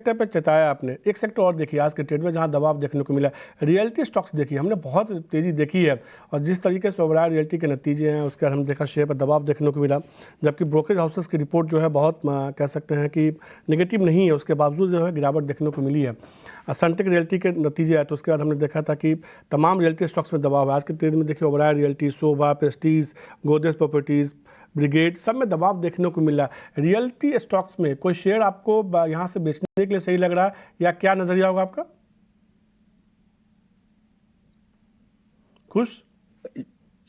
Sector पे चताया आपने, एक सेक्टर और देखिए आज के ट्रेड में जहां दबाव देखने को मिला, रियल्टी स्टॉक्स देखिए हमने बहुत तेज़ी देखी है, और जिस तरीके से ओवरऑल रियल्टी के नतीजे हैं उसके बाद हम देखा शेयर पर दबाव देखने को मिला, जबकि ब्रोकरेज हाउसेस की रिपोर्ट जो है बहुत कह सकते हैं कि नेगेटिव नहीं है, उसके बावजूद जो है गिरावट देखने को मिली है। सनटेक रियल्टी के नतीजे आए तो उसके बाद हमने देखा था कि तमाम रियल्टी स्टॉक्स में दबाव है। आज के ट्रेड में देखिए ओवरऑल रियल्टी, शोभा, प्रेस्टीज, गोदरेज प्रॉपर्टीज़, ब्रिगेड, सब में दबाव देखने को मिला। रियल्टी स्टॉक्स में कोई शेयर आपको यहाँ से बेचने के लिए सही लग रहा है, या क्या नजरिया होगा आपका? खुश?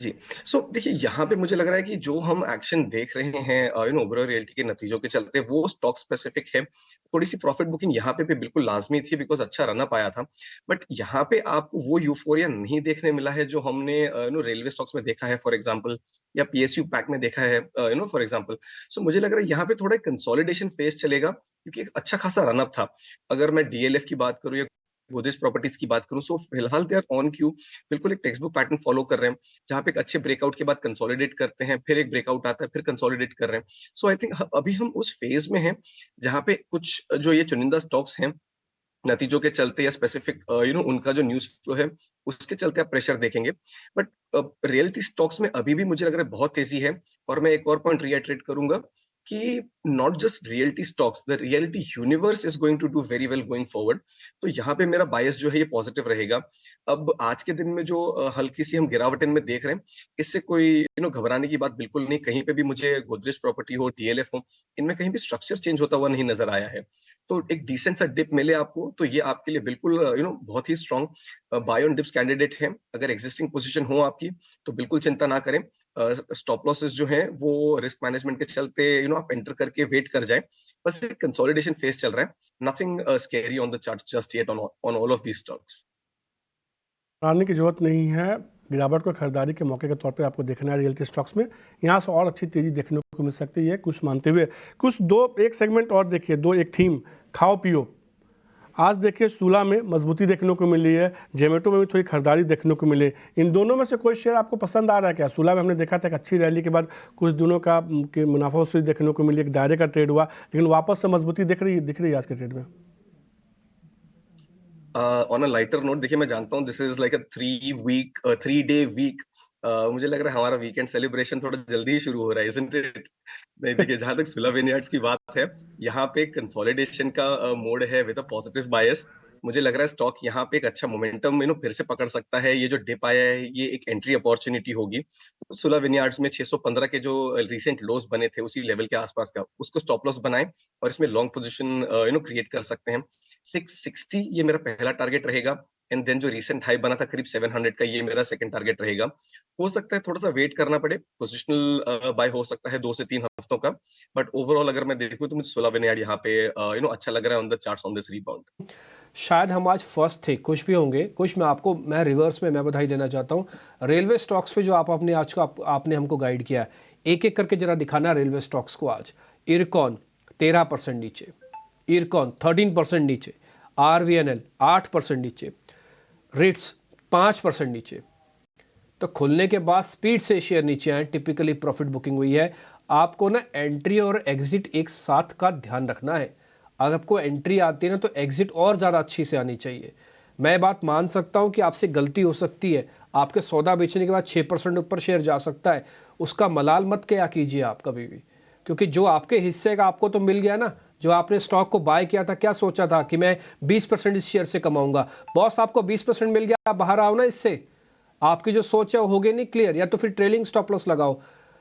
जी। सो देखिए यहाँ पे मुझे लग रहा है कि जो हम एक्शन देख रहे हैं ओबेरॉय रियल्टी के नतीजों के चलते वो स्टॉक स्पेसिफिक है। थोड़ी सी प्रॉफिट बुकिंग यहाँ पे भी बिल्कुल लाजमी थी बिकॉज अच्छा रन अप आया था। बट यहाँ पे आपको वो यूफोरिया नहीं देखने मिला है जो हमने रेलवे स्टॉक्स में देखा है फॉर एग्जाम्पल, या पीएसयू पैक में देखा है फॉर एग्जाम्पल। सो मुझे लग रहा है यहाँ पे थोड़ा कंसोलिडेशन फेज चलेगा क्योंकि एक अच्छा खासा रन अप था। अगर मैं डीएलएफ की बात करूँ या गोदरेज प्रॉपर्टीज की बात करूं, सो फिलहाल दे आर ऑन क्यू, बिल्कुल एक टेक्स्ट बुक पैटर्न फॉलो कर रहे हैं, जहाँ पे एक अच्छे ब्रेकआउट के बाद कंसोलिडेट करते हैं, फिर एक ब्रेकआउट आता है, फिर कंसोलिडेट कर रहे हैं। सो आई थिंक अभी हम उस फेज में हैं जहाँ पे कुछ जो ये चुनिंदा स्टॉक्स हैं नतीजों के चलते या स्पेसिफिक उनका जो न्यूज फ्लो है उसके चलते आप प्रेशर देखेंगे। बट रियलिटी स्टॉक्स में अभी भी मुझे लग रहा है बहुत तेजी है। और मैं एक और पॉइंट रिएटरेट करूंगा कि not just realty stocks, the realty universe is going to do very well going forward. तो यहाँ पे मेरा बायस जो है ये पॉजिटिव रहेगा। अब आज के दिन में जो हल्की सी हम गिरावट इनमें देख रहे हैं, इससे कोई घबराने की बात बिल्कुल नहीं। कहीं पे भी मुझे गोदरेज प्रॉपर्टी हो, डीएलएफ हो, इनमें कहीं भी स्ट्रक्चर चेंज होता हुआ नहीं नजर आया है। तो एक डिसेंट सा डिप मिले आपको तो ये आपके लिए बिल्कुल बहुत ही strong buy on dips candidate है। अगर एग्जिस्टिंग पोजीशन हो आपकी तो बिल्कुल चिंता ना करें। स्टॉप लॉसेस जो हैं वो रिस्क मैनेजमेंट के चलते आप एंटर करके वेट कर जाएं। बस एक कंसोलिडेशन फेज चल रहा है, nothing scary on the chart just yet on all of these stocks. घबराने की जरूरत नहीं है, गिरावट को खरीदारी के मौके के तौर पे आपको देखना है रियल्टी स्टॉक्स में, यहाँ से और अच्छी तेजी देखने को मिल सकती है कुछ मानते हुए। कुछ दो एक सेगमेंट और देखिए, दो एक थीम, खाओ पियो। आज देखिए सूला में मजबूती देखने को मिली है, जोमेटो में भी थोड़ी खरीदारी देखने को मिली। इन दोनों में से कोई शेयर आपको पसंद आ रहा है क्या? सूला में हमने देखा था एक अच्छी रैली के बाद कुछ दिनों का कि मुनाफा वसूली देखने को मिली, एक दायरे का ट्रेड हुआ, लेकिन वापस से मजबूती दिख रही है आज के ट्रेड में। ऑन अ लाइटर नोट देखिए, मैं जानता हूँ this is like a 3 day week. मुझे लग रहा है हमारा वीकेंड सेलिब्रेशन थोड़ा जल्दी ही शुरू हो रहा है, isn't it? नहीं देखिए, जहां तक सुला विनयार्ड्स की बात है, यहाँ पे कंसोलिडेशन का मोड है विद अ पॉजिटिव बायस। मुझे लग रहा है स्टॉक यहाँ पे एक अच्छा मोमेंटम फिर से पकड़ सकता है। ये जो डिप आया है ये एक एंट्री अपॉर्चुनिटी होगी। तो सुला विनयार्ड्स में 615 के जो रिसेंट लोस बने थे उसी लेवल के आसपास का उसको स्टॉप लॉस बनाए और इसमें लॉन्ग पोजीशन क्रिएट कर सकते हैं। 660 ये मेरा पहला टारगेट रहेगा। एंड देन जो रिसेंट हाई बना था करीब 700 का, ये मेरा सेकंड टारगेट रहेगा। हो सकता है थोड़ा सा वेट करना पड़े, पोजिशनल बाय हो सकता है 2 से 3 हफ्तों का। बट ओवरऑल अगर मैं देखूं तो मुझे 16 विनयार्ड यहाँ पे अच्छा लग रहा है on the charts on this rebound. शायद हम आज फर्स्ट थे, कुछ भी होंगे कुछ। मैं रिवर्स में मैं बधाई देना चाहता हूँ रेलवे स्टॉक्स पे जो आपने आज को आपने हमको गाइड किया। एक एक करके जरा दिखाना रेलवे स्टॉक्स को आज। इरकॉन 13% नीचे, इरकॉन 13% नीचे, आरवीएनएल 8% नीचे, रिट्स 5% नीचे। तो खुलने के बाद स्पीड से शेयर नीचे आए, टिपिकली प्रॉफिट बुकिंग हुई है। आपको ना एंट्री और एग्जिट एक साथ का ध्यान रखना है। अगर आपको एंट्री आती है ना तो एग्जिट और ज़्यादा अच्छी से आनी चाहिए। मैं बात मान सकता हूं कि आपसे गलती हो सकती है, आपके सौदा बेचने के बाद 6% ऊपर शेयर जा सकता है, उसका मलाल मत क्या कीजिए आप कभी भी, क्योंकि जो आपके हिस्से का आपको तो मिल गया ना। जो आपने स्टॉक को बाय किया था, क्या सोचा था कि मैं 20% इस शेयर से कमाऊंगा? बॉस आपको 20% मिल गया, आप बाहर आओ ना इससे। आपकी जो सोच है वो हो गई नहीं क्लियर, या तो फिर ट्रेलिंग स्टॉप लॉस लगाओ।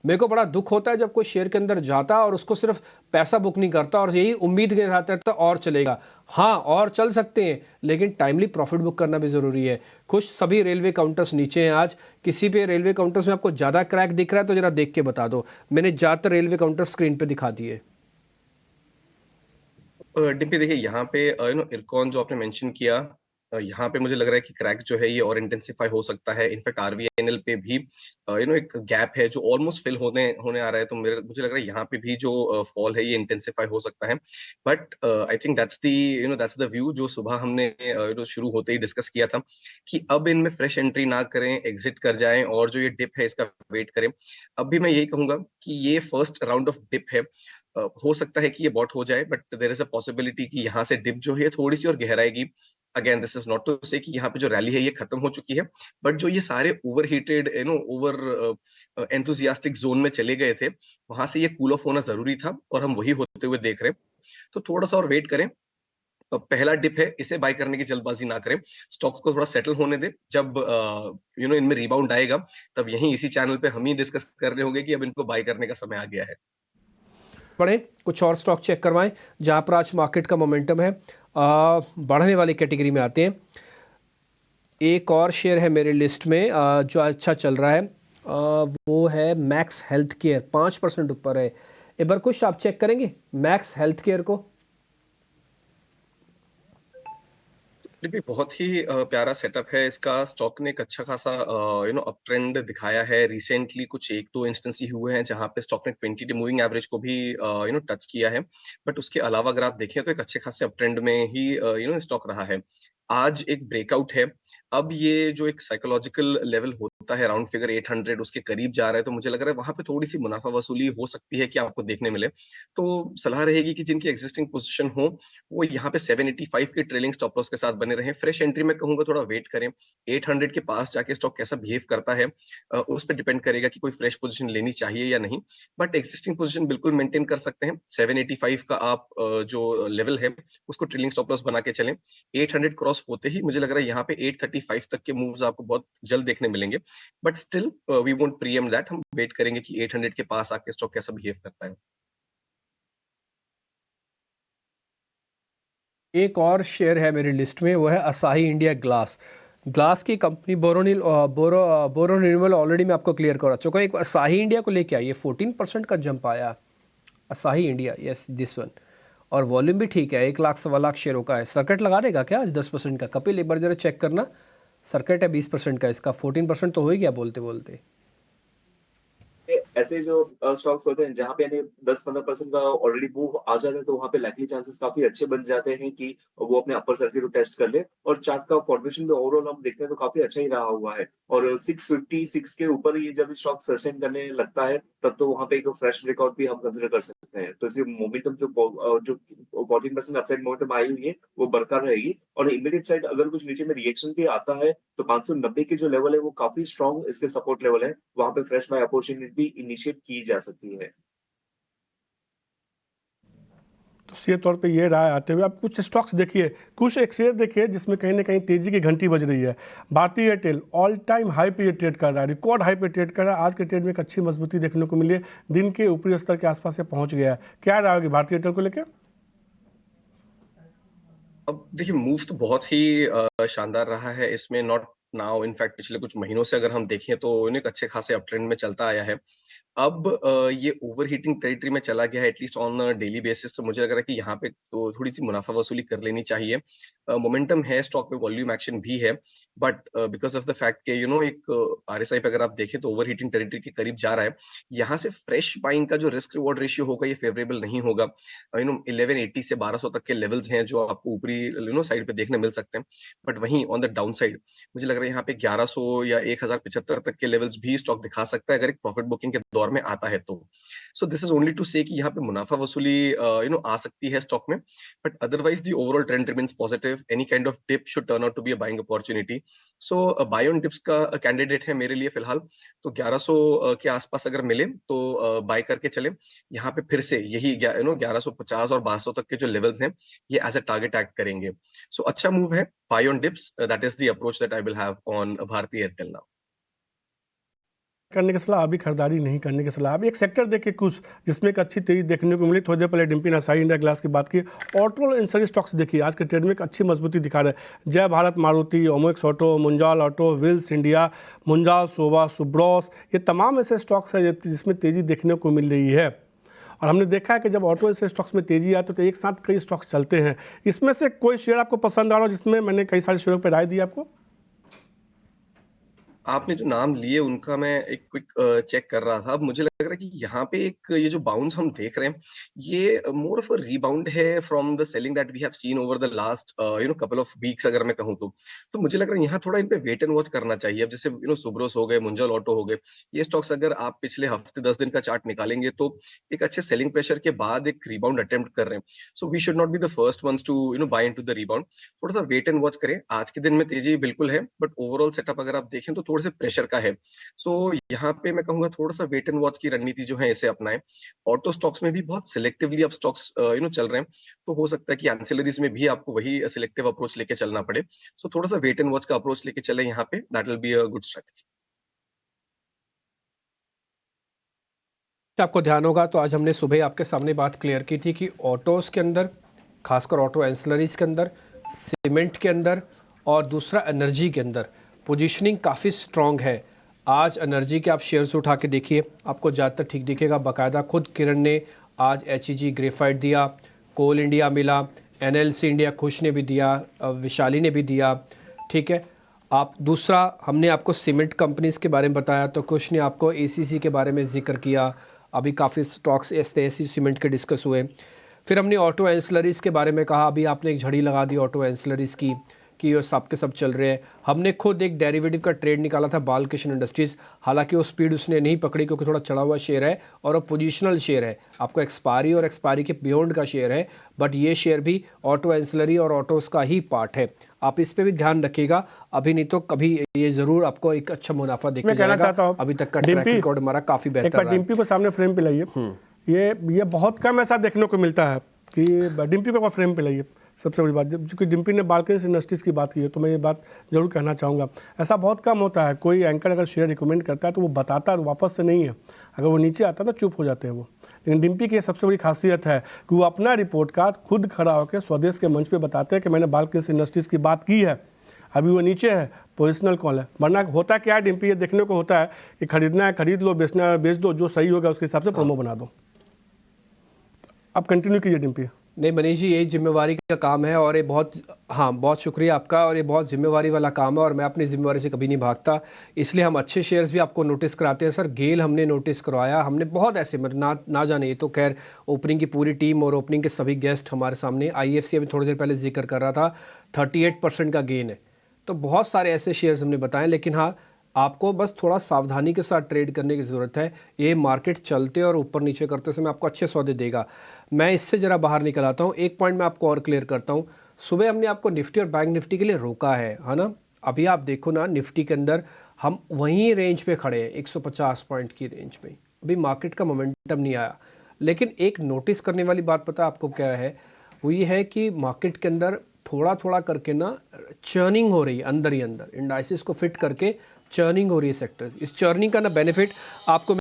मेरे को बड़ा दुख होता है जब कोई शेयर के अंदर जाता है और उसको सिर्फ पैसा बुक नहीं करता और यही उम्मीद के साथ रहता है और चलेगा। हाँ, और चल सकते हैं, लेकिन टाइमली प्रॉफिट बुक करना भी जरूरी है। कुछ सभी रेलवे काउंटर्स नीचे हैं आज। किसी पे रेलवे काउंटर्स में आपको ज्यादा क्रैक दिख रहा है तो जरा देख के बता दो। मैंने ज्यादातर रेलवे काउंटर स्क्रीन पे दिखा दिए। डिम्पी देखिए यहाँ पे इरकॉन जो आपने मेंशन किया, यहाँ पे मुझे लग रहा है कि क्रैक जो है ये और इंटेंसिफाई हो सकता है। इनफैक्ट आरवीएनएल पे भी एक गैप है जो ऑलमोस्ट फिल होने होने आ रहा है। तो मुझे लग रहा है यहाँ पे भी जो फॉल है ये इंटेंसिफाई हो सकता है। But I think that's the view जो सुबह हमने शुरू होते ही डिस्कस किया था कि अब इनमें फ्रेश एंट्री ना करें, एग्जिट कर जाएं और जो ये डिप है इसका वेट करें। अब भी मैं यही कहूंगा कि ये फर्स्ट राउंड ऑफ डिप है। हो सकता है कि ये बॉट हो जाए, but there is a possibility कि यहाँ से डिप जो है थोड़ी सी और गहराएगी। Again this is not to say कि यहाँ पे जो रैली है ये खत्म हो चुकी है, बट जो ये सारे over heated over enthusiastic zone में चले गए थे, वहां से ये कूल ऑफ होना जरूरी था और हम वही होते हुए देख रहे हैं। तो थोड़ा सा और वेट करें। पहला डिप है, इसे बाय करने की जल्दबाजी ना करें। स्टॉक्स को थोड़ा सेटल होने दें। जब इनमें रिबाउंड आएगा, तब यहीं इसी चैनल पे हम ही डिस्कस कर रहे होंगे कि अब इनको बाय करने का समय आ गया है। बढ़ें, कुछ और स्टॉक चेक करवाएं जहां पर आज मार्केट का मोमेंटम है। बढ़ने वाली कैटेगरी में आते हैं। एक और शेयर है मेरे लिस्ट में जो अच्छा चल रहा है, वो है मैक्स हेल्थ केयर। 5% ऊपर है। एक बार कुछ आप चेक करेंगे मैक्स हेल्थ केयर को। देखिए, बहुत ही प्यारा सेटअप है इसका। स्टॉक ने एक अच्छा खासा अप ट्रेंड दिखाया है। रिसेंटली कुछ 1-2 इंस्टेंस ही हुए हैं जहां पे स्टॉक ने 20 डे मूविंग एवरेज को भी टच किया है। बट उसके अलावा अगर आप देखें तो एक अच्छे खासे अप ट्रेंड में ही स्टॉक रहा है। आज एक ब्रेकआउट है। अब ये जो एक साइकोलॉजिकल लेवल होता है, राउंड फिगर 800 उसके करीब जा रहा है, तो मुझे लग रहा है वहां पे थोड़ी सी मुनाफा वसूली हो सकती है कि आपको देखने मिले। तो सलाह रहेगी कि जिनकी एग्जिस्टिंग पोजीशन हो, वो यहाँ पे 785 के ट्रेलिंग स्टॉप लॉस के साथ बने रहे। फ्रेश एंट्री में कहूंगा थोड़ा वेट करें। 800 के पास जाके स्टॉक कैसा बिहेव करता है, उस पर डिपेंड करेगा कि कोई फ्रेश पोजीशन लेनी चाहिए या नहीं। बट एग्जिस्टिंग पोजीशन बिल्कुल मेंटेन कर सकते हैं। 785 का आप जो लेवल है उसको ट्रेलिंग स्टॉप लॉस बना के चलें। 800 क्रॉस होते ही मुझे लग रहा है यहाँ पे 835 तक के मूव्स आपको बहुत जल्द देखने मिलेंगे। But still we won't preempt that. हम वेट करेंगे कि 800 के पास आके स्टॉक कैसा बिहेव करता है। एक और शेयर है मेरी लिस्ट में, वो है असाही इंडिया ग्लास। ग्लास की कंपनी बोरोनिर्मल ऑलरेडी मैं आपको क्लियर करा चुका हूँ। एक असाही इंडिया को लेके आइए, 14% का जंप आया Asahi India, yes this one. और वॉल्यूम भी ठीक है, 1 लाख 1.25 लाख शेयरों का है। सर्किट लगा देगा क्या आज 10% का? कपिल एक बार जरा चेक करना। सर्किट है 20% का, इसका 14% तो हो ही गया बोलते बोलते। ऐसे जो स्टॉक्स होते हैं जहां पे यानी 10-15% का ऑलरेडी मूव आ जाता है, तो वहां पे लाइकली चांसेस काफी अच्छे बन जाते हैं कि वो अपने अपर सर्किट को टेस्ट कर ले। और चार्ट का फॉर्मेशन भी ओवरऑल हम देखते हैं तो काफी अच्छा ही रहा हुआ है। और 656 के ऊपर ये जब स्टॉक सस्टेन करने लगता है, तब तो वहां पे एक फ्रेश ब्रेकआउट भी हम कंसिडर कर सकते हैं। तो इसलिए मोमेंटम जो 14% अपसाइड मोमेंटम आई हुई है वो बरकरार रहेगी। और इमीडिएट साइड अगर कुछ नीचे में रिएक्शन भी आता है, तो 590 के जो लेवल है वो काफी स्ट्रॉन्ग इसके सपोर्ट लेवल है। वहां पे फ्रेश बाय अपॉर्चुनिटी इनिशिएट की जा सकती है। तो सीधे तौर पे ये राय आते हुए आप कुछ स्टॉक्स देखिए, कुछ एक शेयर देखिए जिसमें कहीं ना कहीं तेजी की घंटी बज रही है। भारतीय एयरटेल ऑल टाइम हाई पे ट्रेड कर रहा है, रिकॉर्ड हाई पे ट्रेड कर रहा है। आज के ट्रेड में एक अच्छी मजबूती देखने को मिली है, दिन के ऊपरी स्तर के आसपास से पहुंच गया है। क्या राय होगी भारतीय एयरटेल को लेकर? अब देखिए, मूव तो बहुत ही शानदार रहा है इसमें। नॉट नाउ, इनफैक्ट पिछले कुछ महीनों से अगर हम देखें तो इन्हें एक अच्छे खासे अप ट्रेंड में चलता आया है। अब ये ओवर हीटिंग टेरिटरी में चला गया है एटलीस्ट ऑन डेली बेसिस। तो मुझे लग रहा है कि यहाँ पे तो थोड़ी सी मुनाफा वसूली कर लेनी चाहिए। मोमेंटम है स्टॉक में, वॉल्यूम एक्शन भी है, but because of the fact के एक आरएसआई पे अगर आप देखें तो ओवर हीटिंग टेरिटरी के करीब जा रहा है। यहाँ से फ्रेश बाइंग का जो रिस्क रिवॉर्ड रेशियो होगा ये फेवरेबल नहीं होगा। 1180 से 1200 तक के लेवल्स हैं जो आपको ऊपरी साइड पे देखने मिल सकते हैं। बट वहीं ऑन द डाउन साइड मुझे लग रहा है यहाँ पे 1100 या 1075 तक के लेवल्स भी स्टॉक दिखा सकता है अगर एक प्रॉफिट बुकिंग के दौर में आता है तो। So this is only to say कि यहाँ पे मुनाफा वसूली आ सकती है स्टॉक में। But otherwise the overall trend remains positive. Any kind of dip should turn out to be a buying opportunity. So buy on dips का कैंडिडेट है मेरे लिए फिलहाल। तो 1100 के आसपास अगर मिले तो बाय करके चले। यहाँ पे फिर से यही 1150 और 1200 तक के जो लेवल्स हैं ये एज अ टारगेट एक्ट करेंगे। सो अच्छा मूव है, buy on dips. That is the approach that I will have on Bharti Airtel now. करने की सलाह, अभी खरीदारी नहीं करने की सलाह। अभी एक सेक्टर देखिए कुछ जिसमें एक अच्छी तेजी देखने को मिली। थोड़ी देर पहले डिम्पी ने असाही इंडिया ग्लास की बात की। ऑटो इंडस्ट्री स्टॉक्स देखिए आज के ट्रेड में एक अच्छी मजबूती दिखा रहे हैं। Jay Bharat Maruti, Omax auto, Munjal auto, Wheels India, Munjal Showa, Subros, ये तमाम ऐसे स्टॉक्स हैं जिसमें तेजी देखने को मिल रही है। और हमने देखा है कि जब ऑटो इंडस्ट्री स्टॉक्स में तेजी आती है तो एक साथ कई स्टॉक्स चलते हैं। इसमें से कोई शेयर आपको पसंद आ रहा हो जिसमें मैंने कई सारे शेयरों पर राय दी आपको? आपने जो नाम लिए उनका मैं एक क्विक चेक कर रहा था। अब मुझे लग रहा है कि यहाँ पे एक ये जो बाउंस हम देख रहे हैं, ये मोर ऑफ अ रिबाउंड है from the selling that we have seen over the last couple of weeks, अगर मैं कहूँ तो। तो मुझे लग रहा है यहाँ थोड़ा इन पे वेट एंड वॉच करना चाहिए। अब जैसे सुब्रोस हो गए, मुंजल ऑटो हो गए, ये स्टॉक्स अगर आप पिछले हफ्ते 10 दिन का चार्ट निकालेंगे तो एक अच्छे सेलिंग प्रेशर के बाद एक रिबाउंड अटेम्प्ट कर रहे हैं। So we should not be the first ones to buy into the rebound. थोड़ा-सा वेट एंड वॉच करें। आज के दिन में तेज़ी बिल्कुल है, बट ओवरऑल सेटअप अगर आप देखें तो थोड़े-से प्रेशर का है। सो यहाँ पे मैं कहूँगा थोड़ा-सा वेट एंड वॉच की रणनीति जो है इसे अपनाएँ। ऑटो स्टॉक्स में भी बहुत सिलेक्टिवली अब स्टॉक्स चल रहे हैं, तो हो सकता है कि एंसिलरीज़ में भी आपको वही सिलेक्टिव अप्रोच लेके चलना पड़े। सो थोड़ा-सा वेट एंड वॉच का अप्रोच लेके चलें यहाँ पे, that will be a good strategy. आपको ध्यान होगा तो आज हमने सुबह आपके सामने बात क्लियर की थी कि ऑटोज़ के अंदर, खासकर ऑटो एंसिलरीज के अंदर, सीमेंट के अंदर और दूसरा एनर्जी के अंदर पोजीशनिंग काफ़ी स्ट्रॉन्ग है। आज एनर्जी के आप शेयर्स उठा के देखिए, आपको ज़्यादातर ठीक दिखेगा। बाकायदा खुद किरण ने आज HEG ग्रेफाइट दिया, कोल इंडिया मिला, NLC इंडिया खुश ने भी दिया, विशाली ने भी दिया। ठीक है, आप दूसरा हमने आपको सीमेंट कंपनीज़ के बारे में बताया तो कुछ ने आपको ACC के बारे में जिक्र किया। अभी काफ़ी स्टॉक्स ऐसे सीमेंट के डिस्कस हुए। फिर हमने ऑटो एंसिलरीज़ के बारे में कहा, अभी आपने एक झड़ी लगा दी ऑटो एंसिलरीज़ की कि ये सब के सब चल रहे हैं। हमने खुद एक डेरिवेटिव का ट्रेड निकाला था बालकृष्ण इंडस्ट्रीज़, हालांकि वो स्पीड उसने नहीं पकड़ी क्योंकि थोड़ा चढ़ा हुआ शेयर है और वो पोजीशनल शेयर है, आपको एक्सपायरी और एक्सपायरी के बियॉन्ड का शेयर है, बट ये शेयर भी ऑटो एंसिलरी और ऑटोज़ का ही पार्ट है। आप इस पे भी ध्यान रखिएगा, अभी नहीं तो कभी ये ज़रूर आपको एक अच्छा मुनाफा मैं देखने कहना जाएगा। चाहता हूँ अभी तक का ट्रैक रिकॉर्ड हमारा काफ़ी एक बेहतर बार रहा है। डिम्पी को सामने फ्रेम पे लाइए। ये बहुत कम ऐसा देखने को मिलता है कि डिम्पी को फ्रेम पे लाइए। सबसे बड़ी बात, क्योंकि डिम्पी ने बालकृष्ण इंडस्ट्रीज़ की बात की है तो मैं ये बात जरूर कहना चाहूँगा, ऐसा बहुत कम होता है। कोई एंकर अगर शेयर रिकमेंड करता है तो वो बताता है वापस से नहीं है, अगर वो नीचे आता है तो चुप हो जाते हैं वो। लेकिन डिम्पी की सबसे बड़ी खासियत है कि वो अपना रिपोर्ट कार्ड खुद खड़ा होकर स्वदेश के मंच पे बताते हैं कि मैंने बालकृष्ण इंडस्ट्रीज़ की बात की है, अभी वो नीचे है, पोजिशनल कॉल है। वरना होता क्या है डिम्पी, ये देखने को होता है कि खरीदना है खरीद लो, बेचना है बेच दो, जो सही होगा उसके हिसाब से प्रोमो बना दो। आप कंटिन्यू कीजिए डिम्पी। नहीं मनीष जी, यही जिम्मेवारी का काम है और ये बहुत, हाँ बहुत शुक्रिया आपका, और ये बहुत जिम्मेवारी वाला काम है और मैं अपनी जिम्मेवारी से कभी नहीं भागता, इसलिए हम अच्छे शेयर्स भी आपको नोटिस कराते हैं। सर गेल हमने नोटिस करवाया, हमने बहुत ऐसे मतलब ना जाने, ये तो खैर ओपनिंग की पूरी टीम और ओपनिंग के सभी गेस्ट हमारे सामने, IFC अभी थोड़ी देर पहले जिक्र कर रहा था 38% का गेन है। तो बहुत सारे ऐसे शेयर्स हमने बताए, लेकिन हाँ आपको बस थोड़ा सावधानी के साथ ट्रेड करने की ज़रूरत है। ये मार्केट चलते और ऊपर नीचे करते समय आपको अच्छे सौदे देगा। मैं इससे ज़रा बाहर निकल आता हूँ, एक पॉइंट मैं आपको और क्लियर करता हूँ। सुबह हमने आपको निफ्टी और बैंक निफ्टी के लिए रोका है ना। अभी आप देखो ना, निफ्टी के अंदर हम वहीं रेंज पे खड़े हैं, 150 पॉइंट की रेंज में। अभी मार्केट का मोमेंटम नहीं आया, लेकिन एक नोटिस करने वाली बात पता आपको क्या है, वो ये है कि मार्केट के अंदर थोड़ा थोड़ा करके ना चर्निंग हो रही है, अंदर ही अंदर इंडाइसिस को फिट करके चर्निंग हो रही है सेक्टर्स। इस चर्निंग का ना बेनिफिट आपको